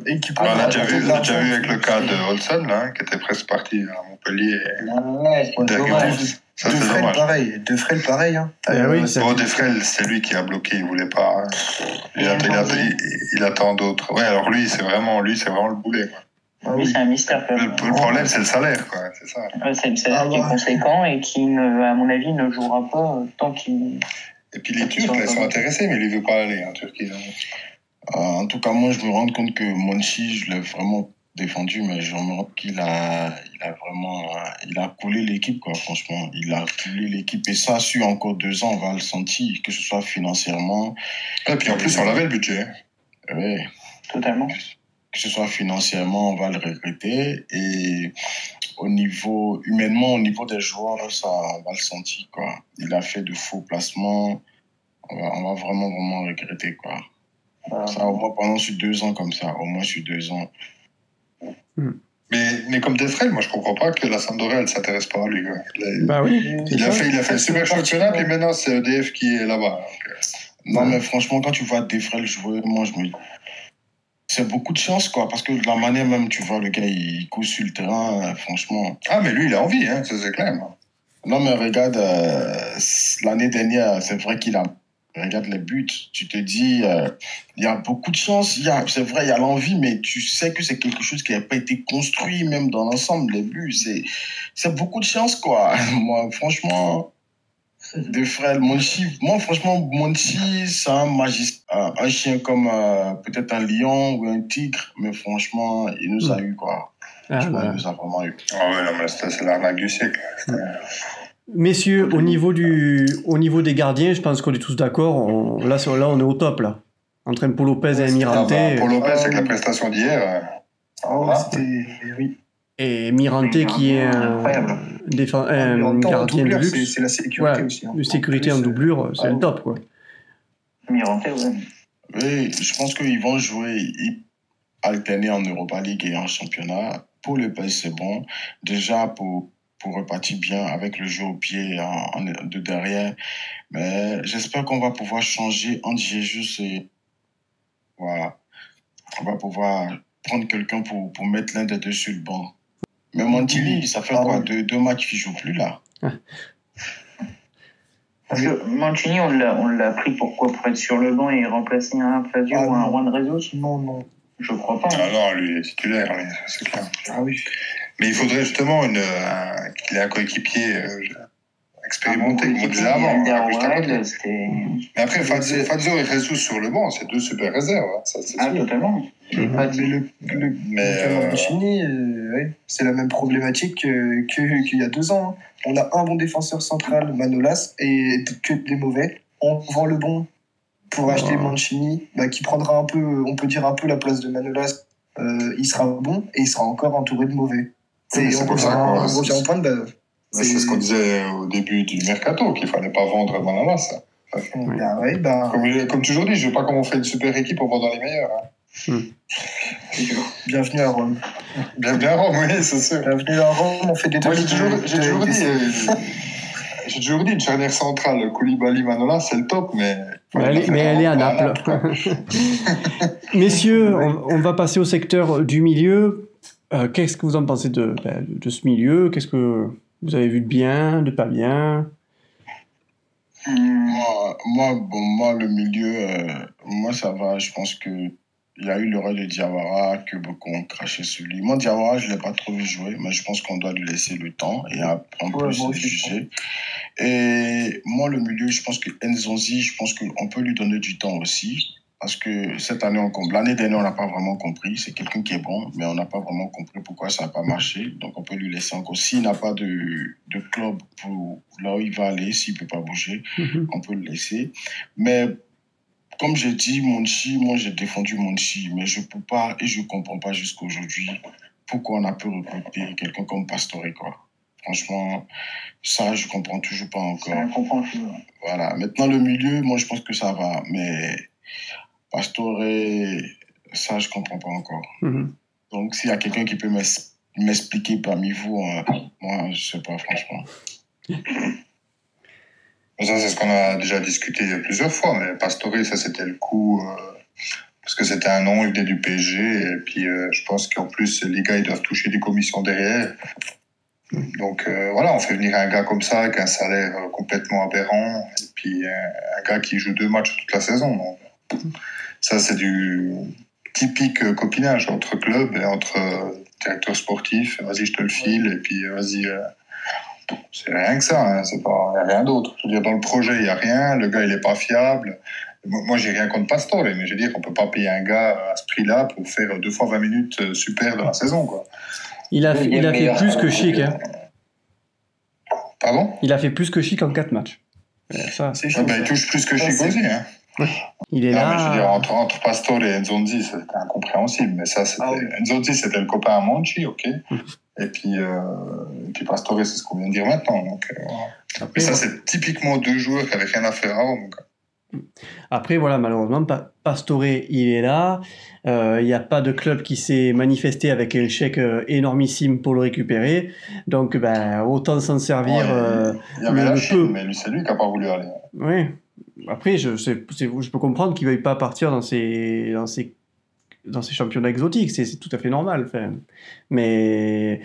Et qui on a déjà vu avec le cas de Olsen, qui était presque parti à Montpellier. Ouais, c'est dommage. Ça, c'est dommage. Defrel, pareil. Defrel, c'est lui qui a bloqué, il voulait pas. Il attend d'autres. Ouais, alors lui, c'est vraiment le boulet, quoi. Oui, c'est un mystère. Le problème, c'est le salaire, quoi. C'est ça. C'est le salaire qui est conséquent et qui, à mon avis, ne jouera pas tant qu'il. Et puis les Turcs, ils sont intéressés, mais lui, il veut pas aller en Turquie. En tout cas, moi, je me rends compte que Monchi, je l'ai vraiment défendu, mais je me rends compte qu'il a coulé l'équipe, quoi, franchement. Il a coulé l'équipe. Et ça, sur encore 2 ans, on va le sentir, que ce soit financièrement. Et puis en plus, on avait le budget. Oui. Totalement. Que ce soit financièrement, on va le regretter. Et humainement, au niveau des joueurs, ça, on va le sentir, quoi. Il a fait de faux placements. On va vraiment regretter, quoi. Ça, au moins pendant sur 2 ans comme ça, au moins sur 2 ans. Mais comme Defrel, moi je comprends pas que la Sampdoria elle s'intéresse pas à lui. Bah oui. Il a fait un super championnat, puis maintenant c'est EDF qui est là-bas. Non, mais franchement, quand tu vois Defrel jouer, moi je me. C'est beaucoup de chance, quoi, parce que de la manière même, tu vois, le gars, il court sur le terrain, franchement. Ah, mais lui, il a envie, hein, ça c'est clair. Non, mais regarde, l'année dernière, c'est vrai qu'il a. Regarde les buts, tu te dis, il y a beaucoup de chance, c'est vrai, il y a l'envie, mais tu sais que c'est quelque chose qui n'a pas été construit, même dans l'ensemble, les buts, c'est beaucoup de chance, quoi. Moi, franchement, Defrel, Monchi, moi, franchement, Monchi, c'est un chien comme peut-être un lion ou un tigre, mais franchement, il nous a eu, quoi. Il nous a vraiment eu. Ah ouais, non, mais c'est l'arnaque du siècle. Messieurs, au niveau des gardiens, je pense qu'on est tous d'accord. Là, on est au top, là. Entre Paul Lopez et Mirante. Paul Lopez, avec la prestation d'hier. Oui. Et Mirante, qui est un gardien de luxe. C'est la sécurité aussi. La sécurité en doublure, c'est le top, quoi. Mirante, ouais. Oui, je pense qu'ils vont jouer, alterner en Europa League et en championnat. Pour le PS, c'est bon. Déjà, pour repartir bien avec le jeu au pied de derrière. Mais j'espère qu'on va pouvoir changer entre Jesus et... Voilà. On va pouvoir prendre quelqu'un pour mettre l'un des deux sur le banc. Mais Montini, ça fait quoi, deux matchs qu'il ne joue plus, là. Parce que Mancini, on l'a pris pourquoi? Pour être sur le banc et remplacer un Fazio ou un Juan Jesus? Non. Je crois pas. Ah non, lui, il est titulaire, c'est clair. Ah oui. Totalement. Mais Mancini, c'est la même problématique qu'il y a 2 ans. Hein. On a un bon défenseur central, Manolas, et que des mauvais. On vend le bon pour acheter Mancini, qui prendra un peu, on peut dire un peu la place de Manolas. Il sera bon et il sera encore entouré de mauvais. C'est ce qu'on disait au début du mercato, qu'il ne fallait pas vendre Manolas. Comme toujours dit, je ne sais pas comment on fait une super équipe pour vendre les meilleurs. Hein. Bienvenue à Rome. Bienvenue à Rome, oui, c'est sûr. Bienvenue à Rome, on fait des Moi, j'ai toujours dit, une charnière centrale, Koulibaly-Manolas, c'est le top, mais elle est à Naples. Messieurs, on va passer au secteur du milieu. Qu'est-ce que vous en pensez de ce milieu? Qu'est-ce que vous avez vu de bien, de pas bien? Moi, le milieu, moi, ça va. Je pense qu'il y a eu l'erreur de Diawara, que beaucoup ont craché sur lui. Moi, Diawara, je ne l'ai pas trop vu jouer, mais je pense qu'on doit lui laisser le temps et en plus le juger. Et moi, le milieu, je pense que Nzonzi, je pense qu'on peut lui donner du temps aussi. Parce que cette année, l'année dernière, on n'a pas vraiment compris. C'est quelqu'un qui est bon, mais on n'a pas vraiment compris pourquoi ça n'a pas marché. Donc, on peut lui laisser encore. S'il n'a pas de club pour là où il va aller, s'il ne peut pas bouger, on peut le laisser. Mais comme j'ai dit, Monchi, moi, j'ai défendu Monchi, mais je ne peux pas et je ne comprends pas jusqu'à aujourd'hui pourquoi on a pu recruter quelqu'un comme Pastore, quoi. Franchement, ça, je ne comprends toujours pas encore. Voilà. Maintenant, le milieu, moi, je pense que ça va, mais Pastore, ça, je ne comprends pas encore. Donc, s'il y a quelqu'un qui peut m'expliquer parmi vous, moi, je ne sais pas, franchement. Ça, c'est ce qu'on a déjà discuté plusieurs fois, mais Pastore, ça, c'était le coup, parce que c'était un nom, il venait du PSG, et puis je pense qu'en plus, les gars, ils doivent toucher des commissions derrière. Donc, voilà, on fait venir un gars comme ça, avec un salaire complètement aberrant, et puis un gars qui joue 2 matchs toute la saison. Donc, ça, c'est du typique copinage entre clubs et entre directeurs sportifs. Vas-y, je te le file, et puis vas-y... c'est rien que ça, hein. Il n'y a rien d'autre. Je veux dire, dans le projet, il n'y a rien, le gars, il n'est pas fiable. Moi, j'ai rien contre Pastore, mais je veux dire qu'on ne peut pas payer un gars à ce prix-là pour faire 2 fois 20 minutes super dans la saison, quoi. Il a fait plus que Chic. Hein. Pardon? Il a fait plus que Chic en 4 matchs. Ça, c'est chaud, il touche plus que Chic aussi. Hein. Il est là. Mais je veux dire, entre Pastore et Nzonzi, c'était incompréhensible. Mais ça, Nzonzi, c'était le copain à Monchi, ok. Et puis Pastore, c'est ce qu'on vient de dire maintenant. Donc, mais ça, c'est typiquement 2 joueurs qui n'avaient rien à faire à Rome. Après, voilà, malheureusement, Pastore, il est là. Il n'y a pas de club qui s'est manifesté avec un chèque énormissime pour le récupérer. Donc, autant s'en servir. Il y avait la Chine, mais lui, c'est lui qui n'a pas voulu aller. Oui. Après, je peux comprendre qu'il ne veuille pas partir dans ces championnats exotiques. C'est tout à fait normal. Enfin. Mais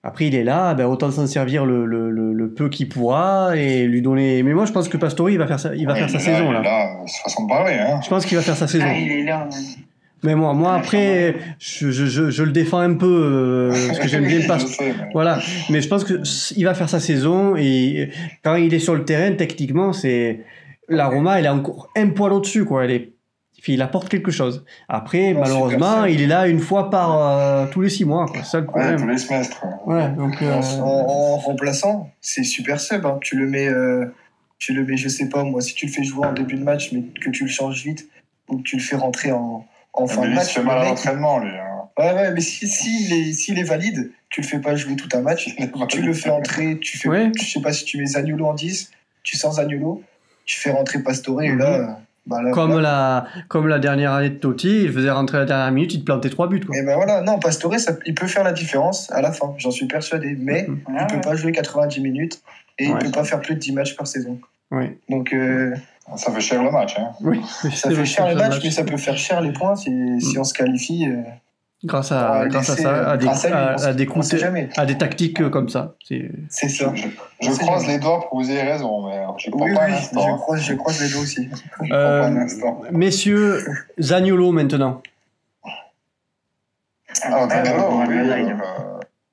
après, il est là, autant s'en servir le peu qu'il pourra et lui donner. Mais moi, je pense que Pastore, il va faire sa saison. Là, c'est façon de parler. Hein. Je pense qu'il va faire sa saison. Il est là. Mais moi après, je le défends un peu parce que j'aime bien Pastore. Voilà. Mais je pense qu'il va faire sa saison et quand il est sur le terrain, techniquement, la Roma, elle est encore un poil au-dessus, quoi. Il apporte quelque chose. Après, malheureusement, il est là une fois par tous les 6 mois, quoi. C'est ça le problème. Tous les semestres. Ouais, donc, en remplaçant, c'est super sub. Hein. Tu le mets, je sais pas moi, si tu le fais jouer en début de match, mais que tu le changes vite, ou que tu le fais rentrer en fin de match. Il se fait mal à l'entraînement, lui. Hein. Ouais, mais s'il est valide, tu le fais pas jouer tout un match, tu le fais entrer, je sais pas si tu mets Zaniolo en 10, tu sors Zaniolo, tu fais rentrer Pastore, et là... Comme la dernière année de Totti, il faisait rentrer à la dernière minute, il te plantait 3 buts. Quoi. Et voilà, non, Pastore, il peut faire la différence à la fin, j'en suis persuadé, mais il peut pas jouer 90 minutes et il peut pas faire plus de 10 matchs par saison. Ouais. Donc, ça fait cher le match. Hein. Oui, ça fait cher le match, mais ça peut faire cher les points si on se qualifie. Grâce à ça, à des tactiques comme ça. C'est ça. Je croise les doigts pour que vous ayez raison, mais je ne crois pas un instant. Je croise les doigts aussi. Messieurs, Zaniolo maintenant. Zaniolo,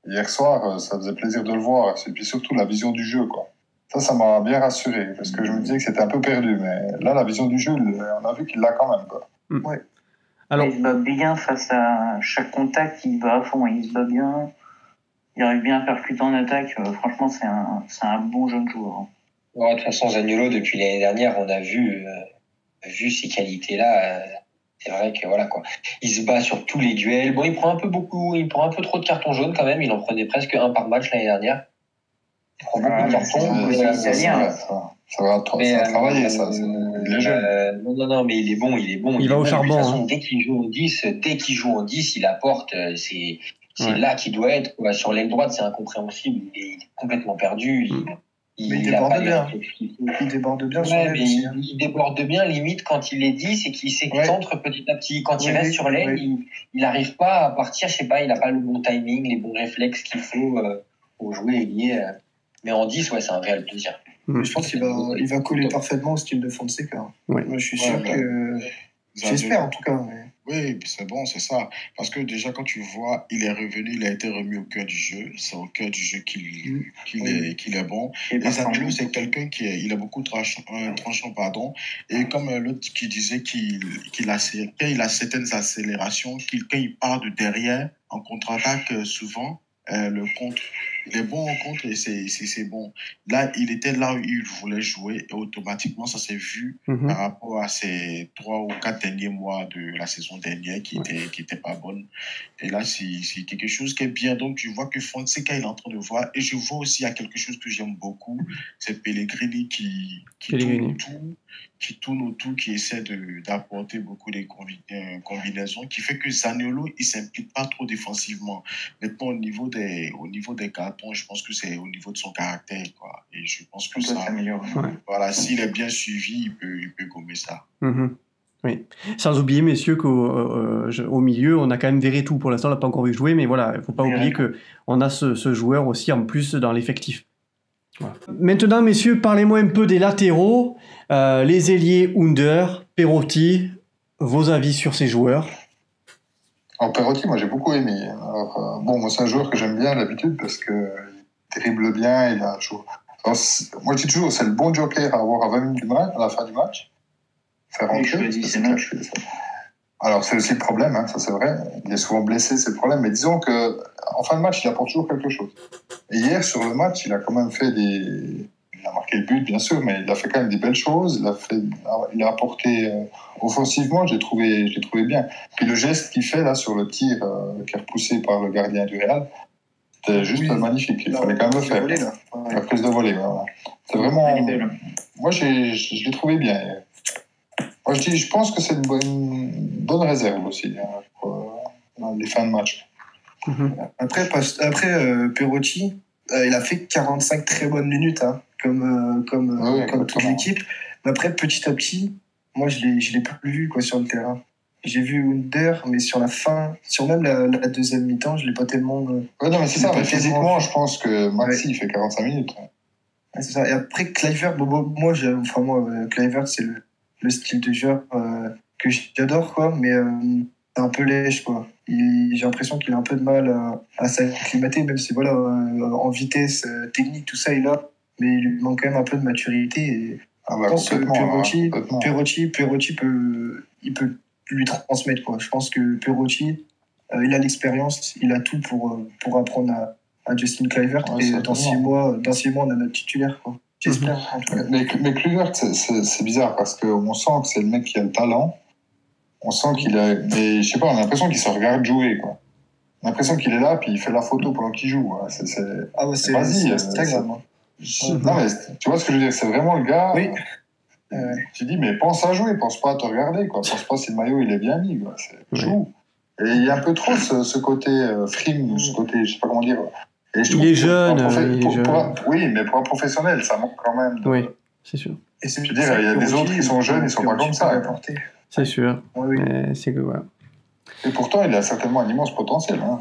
hier soir, ça faisait plaisir de le voir. Et puis surtout la vision du jeu, quoi. Ça m'a bien rassuré, parce que je me disais que c'était un peu perdu. Mais là, la vision du jeu, on a vu qu'il l'a quand même, quoi. Ouais. Alors, il se bat bien face à chaque contact, il va à fond, il se bat bien. Il arrive bien à percuter en attaque. Franchement, c'est un bon jeune joueur. Ouais, de toute façon, Zaniolo, depuis l'année dernière, on a vu ces qualités-là. C'est vrai que voilà quoi. Il se bat sur tous les duels. Bon, il prend un peu trop de cartons jaunes quand même. Il en prenait presque un par match l'année dernière. Il prend beaucoup de cartons. Ça va travailler, ça. Il est jeune. Non, mais il est bon. Il va au charbon. De toute façon, dès qu'il joue en 10, il apporte. C'est là qu'il doit être. Sur l'aile droite, c'est incompréhensible. Il est complètement perdu. Il déborde bien. Il déborde bien sur l'aile. Il déborde bien, limite, quand il est 10 et qu'il s'excentre petit à petit. Quand il reste sur l'aile, il n'arrive pas à partir. Je sais pas, il n'a pas le bon timing, les bons réflexes qu'il faut pour jouer ailier. Mais en 10, c'est un réel plaisir. Je pense qu'il va coller parfaitement au style de Fonseca. Ouais. Moi, je suis sûr que... J'espère, en tout cas. Mais... Oui, c'est bon, c'est ça. Parce que déjà, quand tu vois, il est revenu, il a été remis au cœur du jeu. C'est au cœur du jeu qu'il est bon. Et Zaniolo, c'est quelqu'un il a beaucoup tranchant, Et comme l'autre qui disait qu'il a certaines accélérations, quand il part de derrière, en contre-attaque, souvent, le contre, il est bon en contre et c'est bon. Là, il était là où il voulait jouer et automatiquement, ça s'est vu par rapport à ces 3 ou 4 derniers mois de la saison dernière qui était pas bonne. Et là, c'est quelque chose qui est bien. Donc, je vois que Fonseca, il est en train de voir. Et je vois aussi, il y a quelque chose que j'aime beaucoup, c'est Pellegrini qui tourne autour, qui essaie d'apporter beaucoup de combinaisons, qui fait que Zaniolo, il s'implique pas trop défensivement. Maintenant, au niveau des cartons, je pense que c'est au niveau de son caractère, quoi. Et je pense que ça s'améliore. Voilà, s'il est bien suivi, il peut gommer ça. Oui. Sans oublier, messieurs, qu'au milieu, on a quand même Verretou. Pour l'instant, on l'a pas encore vu jouer, mais voilà, il ne faut pas oublier qu'on a ce joueur aussi en plus dans l'effectif. Voilà. Maintenant, messieurs, parlez-moi un peu des latéraux, les ailiers Under, Perotti, vos avis sur ces joueurs. Alors, Perotti, moi j'ai beaucoup aimé. Alors, moi c'est un joueur que j'aime bien d'habitude parce qu'il dribble bien, il a toujours... Alors, moi je dis toujours, c'est le bon joker à avoir à 20 minutes à la fin du match. Faire rentrer. Alors c'est aussi le problème, hein, ça c'est vrai. Il est souvent blessé, c'est le problème. Mais disons qu'en fin de match, il apporte toujours quelque chose. Et hier, sur le match, il a quand même fait Il a marqué le but, bien sûr, mais il a fait quand même des belles choses. Il a apporté offensivement, j'ai trouvé bien. Puis le geste qu'il fait là sur le tir qui est repoussé par le gardien du Real, C'était juste magnifique. Il fallait quand même le faire. La prise de volée, voilà. C'est vraiment. Moi, je l'ai trouvé bien. Moi, je pense que c'est une bonne réserve aussi pour les fins de match. Après Perotti, il a fait 45 très bonnes minutes, hein, comme toute l'équipe. Mais après, petit à petit, moi, je l'ai plus vu quoi, sur le terrain. J'ai vu Under, mais sur la fin, sur même la deuxième mi-temps, je l'ai pas tellement. Ouais, non, mais c'est ça. Mais physiquement, je pense que Maxi, il fait 45 minutes. Ouais, c'est ça. Et après, Kluivert, moi, Kluivert, c'est le style de joueur que j'adore, quoi, mais c'est un peu lèche, quoi. J'ai l'impression qu'il a un peu de mal à s'acclimater, même si, voilà, en vitesse, technique, tout ça, il a, mais il lui manque quand même un peu de maturité. Et je pense que Perotti peut lui transmettre, quoi. Je pense que Perotti, il a l'expérience, il a tout pour apprendre à Justin Kluivert, et dans 6 mois, on a notre titulaire, quoi. J'espère, en tout cas. Mais Kluivert, c'est bizarre, parce qu'on sent que c'est le mec qui a le talent. On sent qu'il a... Mais je sais pas, on a l'impression qu'il se regarde jouer, quoi. On a l'impression qu'il est là, puis il fait la photo pendant qu'il joue. Ah ouais, c'est Instagram. Non, mais tu vois ce que je veux dire, c'est vraiment le gars... Oui. Tu dis, mais pense à jouer, pense pas à te regarder, quoi. Pense pas si le maillot, il est bien mis, quoi. Joue. Et il y a un peu trop ce côté frime, ce côté, je sais pas comment dire... Et je trouve il est jeune. Oui, mais pour un professionnel, ça manque quand même. Oui, c'est sûr. Et je veux dire, il y a des autres qui sont jeunes, ils sont pas comme ça. C'est sûr. Oui. C'est que, voilà. Et pourtant, il a certainement un immense potentiel. Hein,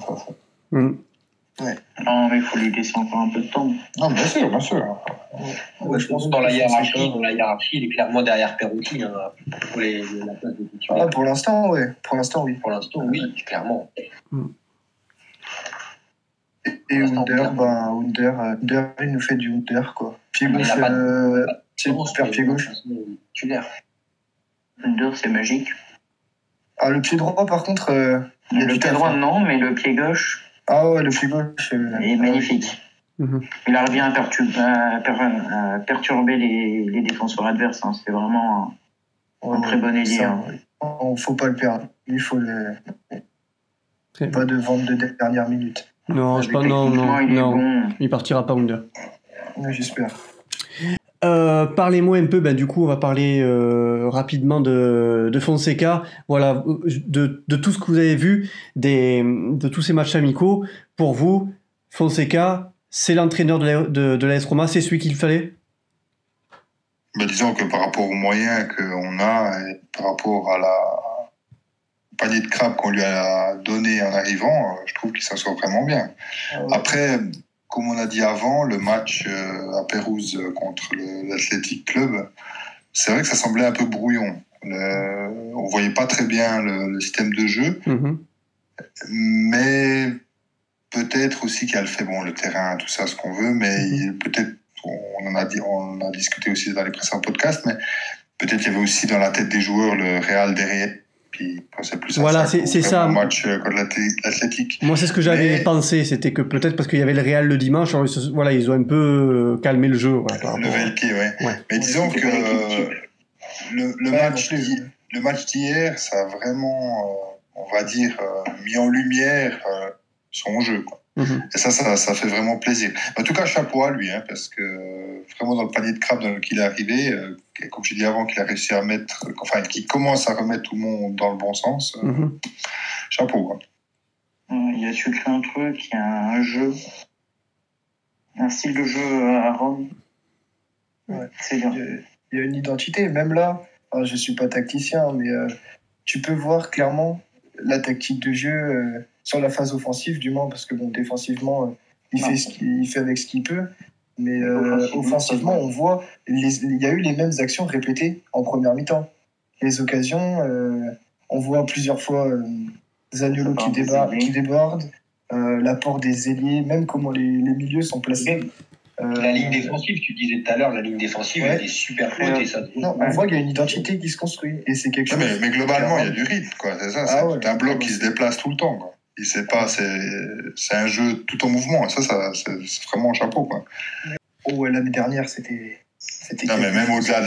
Ouais. Non, mais il faut lui laisser encore un peu de temps. Non, bien sûr, bien sûr. Ouais, je pense que dans la hiérarchie, il est clairement derrière Perotti pour la place de titulaire. Pour l'instant, oui. Pour l'instant, oui, clairement. Et Under, il nous fait du Under, quoi. Pied gauche, pied gauche. Under, c'est magique. Ah, le pied droit, par contre... le pied droit, non, mais le pied gauche... Ah ouais, le pied gauche... est magnifique. Il arrive à perturber les défenseurs adverses. Hein. C'est vraiment un très bon ailier. Il ne faut pas le perdre. Il faut pas de vente de dernière minute. Non, je pense non. Il partira pas Under. J'espère. Parlez-moi un peu, du coup on va parler rapidement de Fonseca, voilà, de tout ce que vous avez vu, de tous ces matchs amicaux. Pour vous, Fonseca, c'est l'entraîneur de l'AS Roma, c'est celui qu'il fallait? Disons que par rapport aux moyens qu'on a, et par rapport à panier de crabe qu'on lui a donné en arrivant, je trouve qu'il s'en sort vraiment bien. Après, comme on a dit avant, le match à Pérouse contre l'Athletic Club, c'est vrai que ça semblait un peu brouillon. On voyait pas très bien le système de jeu, mais peut-être aussi qu'il y a le fait, le terrain, tout ça, ce qu'on veut, mais peut-être, on a discuté aussi dans les précédents podcasts, mais peut-être il y avait aussi dans la tête des joueurs le Real derrière. Puis c'est plus c'est ça. Match contre l'Athletic. Moi, c'est ce que j'avais pensé, c'était que peut-être parce qu'il y avait le Real le dimanche, alors, ils ont un peu calmé le jeu. Levé le pied, ouais. Mais disons que le match d'hier, ça a vraiment, on va dire, mis en lumière son jeu, quoi. Et ça fait vraiment plaisir. En tout cas, chapeau à lui, parce que vraiment dans le panier de crabe dans lequel il est arrivé, comme je dis avant, qu'il a réussi à qu'il commence à remettre tout le monde dans le bon sens. Chapeau, quoi. Il a su créer un truc, il y a un jeu, un style de jeu à Rome. C'est bien. Il y a une identité, même là. Je suis pas tacticien, mais tu peux voir clairement la tactique de jeu sur la phase offensive, du moins, parce que défensivement, il fait avec ce qu'il peut. Mais offensivement, on voit, il y a eu les mêmes actions répétées en première mi-temps. Les occasions, on voit plusieurs fois Zaniolo qui déborde, l'apport des ailiers, même comment les milieux sont placés. La ligne défensive, tu disais tout à l'heure, la ligne défensive, elle est super haute. Et ça... on voit qu'il y a une identité qui se construit. Et c'est quelque chose. Mais globalement, il y a du rythme, quoi. C'est ça. C'est un bloc qui se déplace tout le temps, quoi. C'est un jeu tout en mouvement. Ça c'est vraiment un chapeau, quoi. L'année dernière, c'était. Non, mais même au-delà de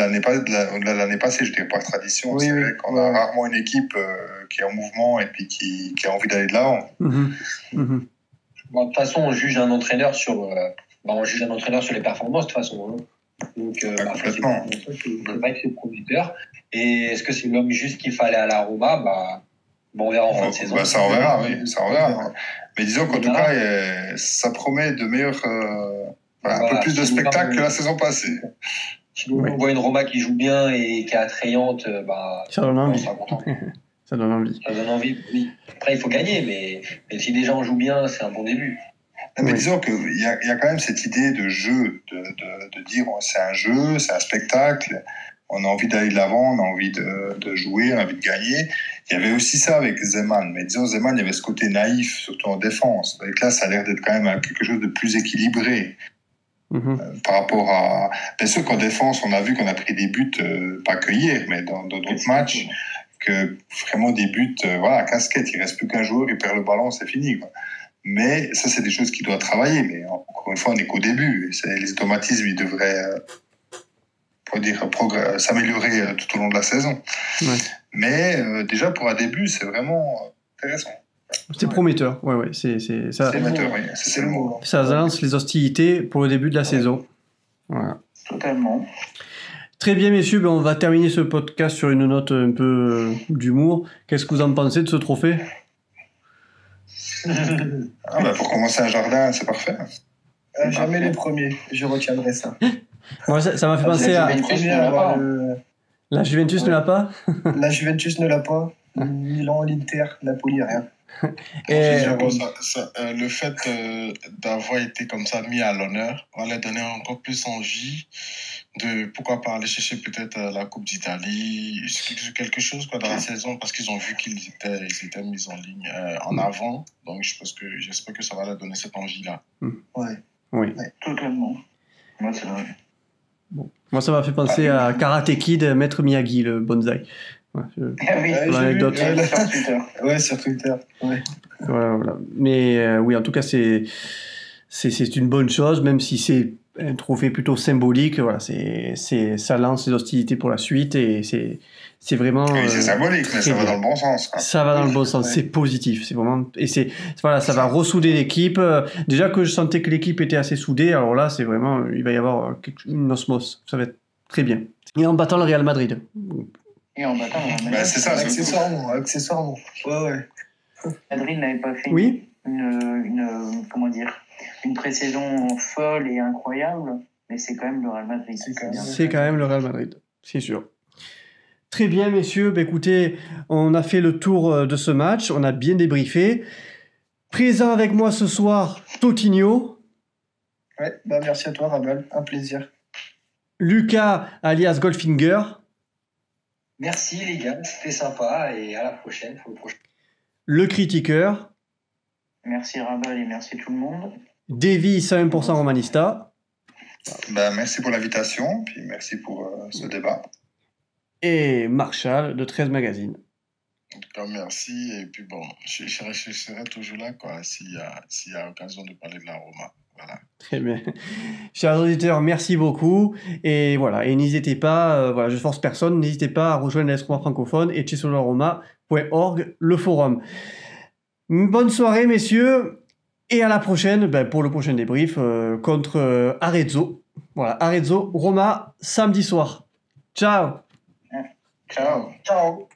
l'année passée, je dirais pas tradition. C'est vrai qu'on a rarement une équipe qui est en mouvement et puis qui a envie d'aller de l'avant. Bon, de toute façon, on juge un entraîneur sur les performances, de toute façon. Hein. Donc, complètement. C'est vrai que c'est prometteur. Et est-ce que c'est l'homme juste qu'il fallait à la Roma? On verra en fin de saison. Ça, on verra, oui. Ça, on verra. Mais disons qu'en tout cas, ça promet de meilleurs, un peu plus de spectacle que la saison passée. Si on voit une Roma qui joue bien et qui est attrayante, ça donne envie. Ça donne envie, oui. Après, il faut gagner, mais si déjà on joue bien, c'est un bon début. Mais disons qu'il y a quand même cette idée de jeu, de dire c'est un jeu, c'est un spectacle, on a envie d'aller de l'avant, on a envie de jouer, on a envie de gagner. Il y avait aussi ça avec Zeman, mais disons Zeman, il y avait ce côté naïf, surtout en défense. Et là, ça a l'air d'être quand même quelque chose de plus équilibré. Par rapport à... Bien sûr qu'en défense, on a vu qu'on a pris des buts, pas que hier, mais dans d'autres matchs, que vraiment des buts, casquette, il ne reste plus qu'un joueur, il perd le ballon, c'est fini, quoi. Mais ça, c'est des choses qu'il doit travailler. Mais encore une fois, on n'est qu'au début. Les automatismes, ils devraient s'améliorer tout au long de la saison. Ouais. Mais déjà, pour un début, c'est vraiment intéressant. C'est prometteur. Ouais, c'est ça. C'est prometteur, oui. C'est le mot. Ça lance les hostilités pour le début de la saison. Voilà. Totalement. Très bien, messieurs. On va terminer ce podcast sur une note un peu d'humour. Qu'est-ce que vous en pensez de ce trophée ? Pour commencer un jardin, c'est parfait. Jamais les premiers, je retiendrai ça. Moi, ça m'a fait penser à... La Juventus ne l'a pas. La Juventus ne l'a pas. Milan, l'Inter, Napoli, rien. Et le fait d'avoir été comme ça mis à l'honneur va leur donner encore plus envie de, pourquoi pas, aller chercher peut-être la Coupe d'Italie, quelque chose dans la saison, parce qu'ils ont vu qu'ils étaient mis en ligne en avant. Donc j'espère que ça va leur donner cette envie-là. Oui. Totalement. Moi, c'est vrai. Bon. Moi, ça m'a fait penser à Karate Kid, Maître Miyagi, le bonsaï. L'anecdote. Sur Twitter. Sur Twitter. Ouais. Voilà. Mais oui, en tout cas, c'est une bonne chose, même si c'est un trophée plutôt symbolique. Voilà, ça lance les hostilités pour la suite et c'est vraiment. Oui, c'est symbolique, mais ça va dans le bon sens. Quoi. Ça va dans le bon sens. C'est positif. C'est vraiment et ça va ressouder l'équipe. Déjà que je sentais que l'équipe était assez soudée, alors là, c'est vraiment, il va y avoir une osmose. Ça va être très bien. Et en battant le Real Madrid. Et en battant le Real Madrid. C'est ça. Accessoirement. Ouais. Madrid n'avait pas fait une pré-saison folle et incroyable, mais c'est quand même le Real Madrid. C'est quand même le Real Madrid, c'est sûr. Très bien, messieurs. Écoutez, on a fait le tour de ce match, on a bien débriefé. Présent avec moi ce soir, Totinho. Ouais, merci à toi, Rabal, un plaisir. Lucas, alias Goldfinger. Merci les gars, c'était sympa et à la prochaine. Le critiqueur. Merci Rabal et merci tout le monde. Davy, 100% Romanista. Merci pour l'invitation, puis merci pour ce débat. Et Marshall de 13 Magazine. En tout cas, merci. Et puis je serai toujours là s'il y a occasion de parler de la Roma. Voilà. Très bien. Chers auditeurs, merci beaucoup. Et voilà, et n'hésitez pas, je force personne, n'hésitez pas à rejoindre l'AS Roma francophone et chesolaroma.org, le forum. Bonne soirée, messieurs, et à la prochaine pour le prochain débrief contre Arezzo. Voilà, Arezzo, Roma, samedi soir. Ciao. Ciao.